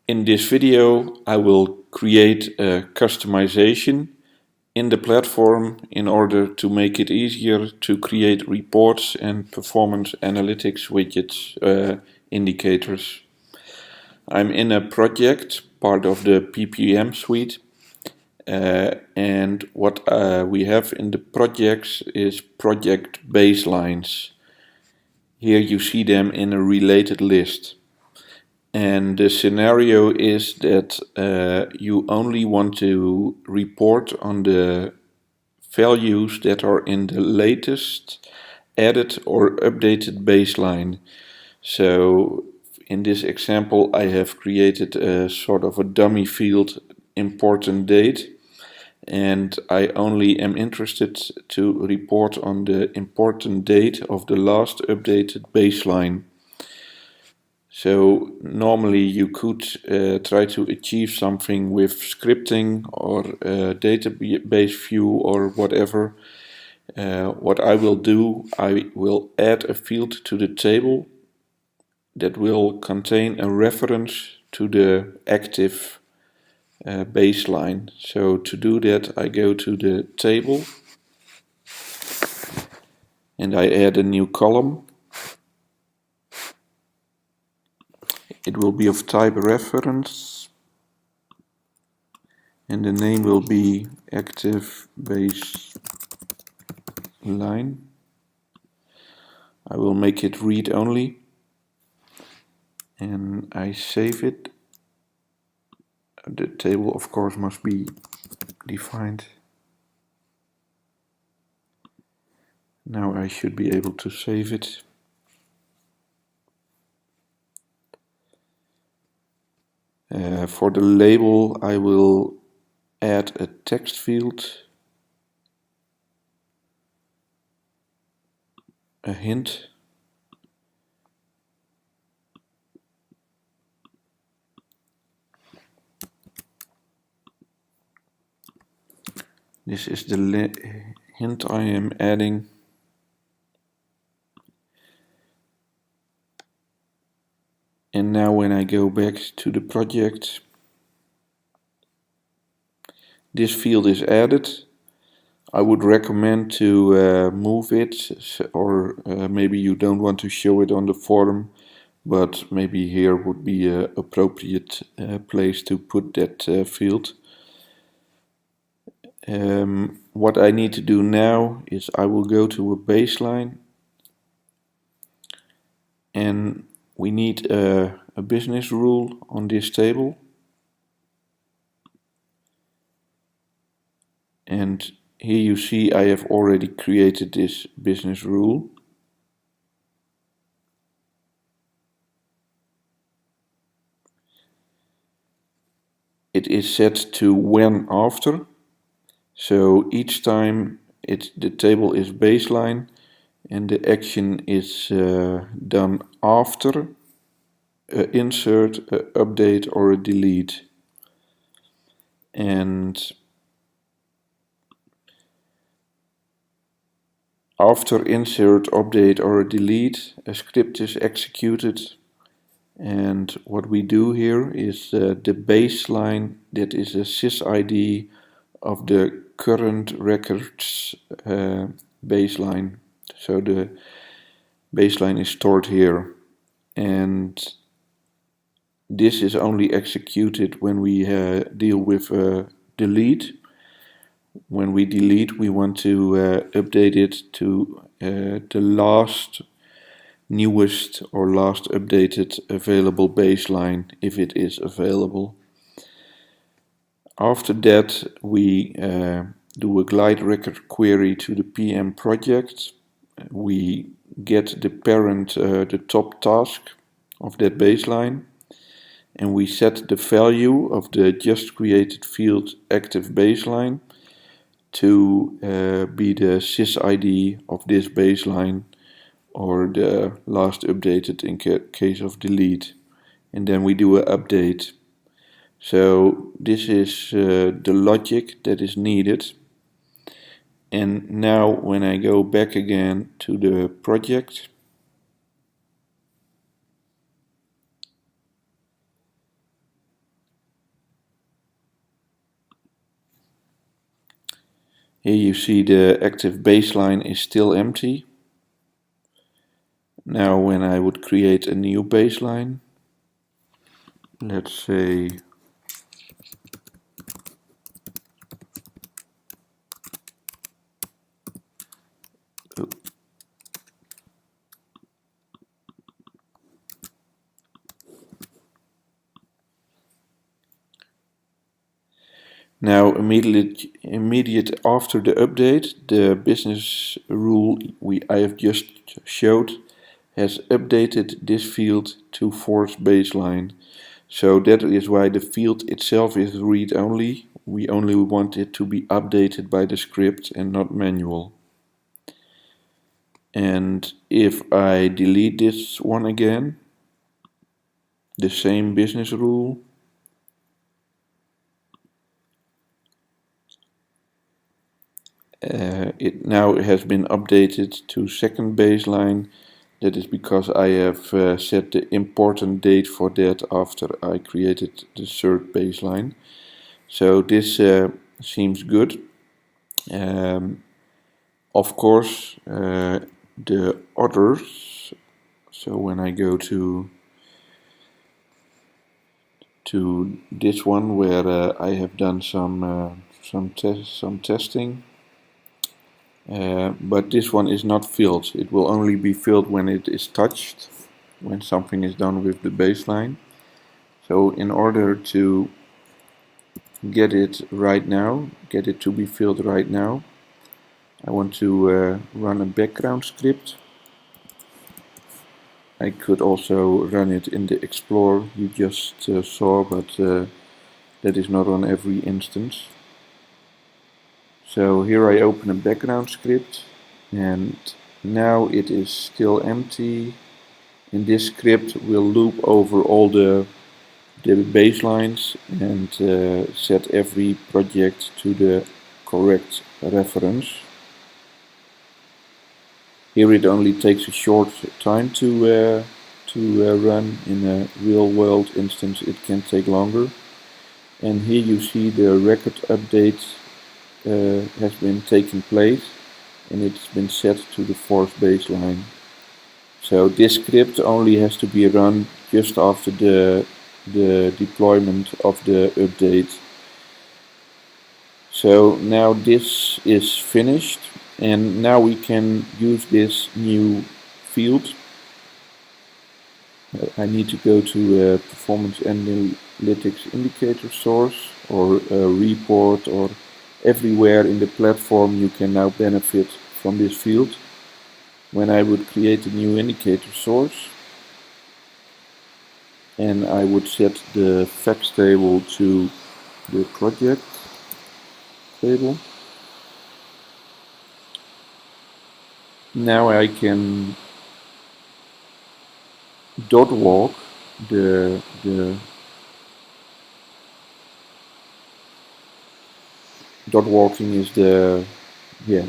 In this video, I will create a customization in the platform in order to make it easier to create reports and performance analytics widgets indicators. I'm in a project, part of the PPM suite, and what we have in the projects is project baselines. Here you see them in a related list. And the scenario is that you only want to report on the values that are in the latest added or updated baseline. So in this example, I have created a sort of a dummy field, important date, and I only am interested to report on the important date of the last updated baseline. So normally you could try to achieve something with scripting or database view or whatever. What I will do, I will add a field to the table that will contain a reference to the active baseline. So to do that, I go to the table and I add a new column. It will be of type reference and the name will be active baseline. I will make it read only and I save it. The table of course must be defined. Now I should be able to save it. For the label I will add a text field, a hint. This is the hint I am adding. And now when I go back to the project, this field is added. I would recommend to move it, or maybe you don't want to show it on the form, but maybe here would be an appropriate place to put that field. What I need to do now is I will go to a baseline and we need a business rule on this table. And here you see I have already created this business rule. It is set to when after. So each time the table is baseline and the action is done after an insert, an update or a delete. And after insert, update or a delete, a script is executed. And what we do here is the baseline, that is a sysid of the current records baseline. So the baseline is stored here. And this is only executed when we deal with a delete. When we delete, we want to update it to the last, newest or last updated available baseline, if it is available. After that, we do a glide record query to the PM project. We get the parent, the top task of that baseline, and we set the value of the just created field active baseline to be the sysid of this baseline or the last updated in case of delete. And then we do an update. So this is the logic that is needed. And now when I go back again to the project, Here you see the active baseline is still empty. Now when I would create a new baseline, let's say now immediate after the update, the business rule I have just showed has updated this field to force baseline. So that is why the field itself is read-only. We only want it to be updated by the script and not manual. And if I delete this one again, the same business rule, it now has been updated to second baseline. That is because I have set the important date for that after I created the third baseline. So this seems good. Of course, the others. So when I go to this one where I have done some testing. But this one is not filled. It will only be filled when it is touched, when something is done with the baseline. So in order to get it right now, get it to be filled right now, I want to run a background script. I could also run it in the Explorer you just saw, but that is not on every instance. So here I open a background script, and now it is still empty. And this script will loop over all the baselines and set every project to the correct reference. Here it only takes a short time to run. In a real world instance it can take longer. And here you see the record update has been taking place, and it's been set to the fourth baseline. So this script only has to be run just after the deployment of the update. So now this is finished, and now we can use this new field. I need to go to Performance Analytics Indicator Source or Report, or everywhere in the platform you can now benefit from this field. When I would create a new indicator source, and I would set the facts table to the project table. Now I can dot walk the dot walking is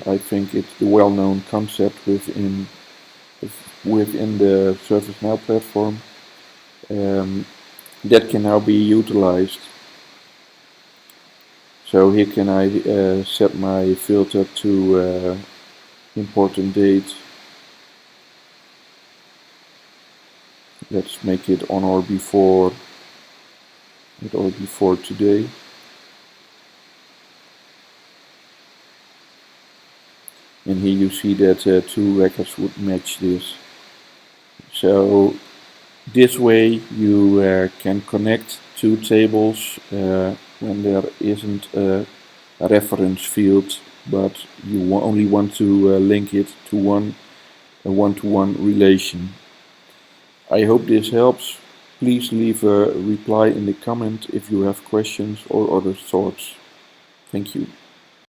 I think it's the well-known concept within the ServiceNow platform that can now be utilized. So here can I set my filter to important date. Let's make it on or before today. And here you see that two records would match this. So this way you can connect two tables when there isn't a reference field, but you only want to link it to a one-to-one relation. I hope this helps. Please leave a reply in the comment if you have questions or other thoughts. Thank you.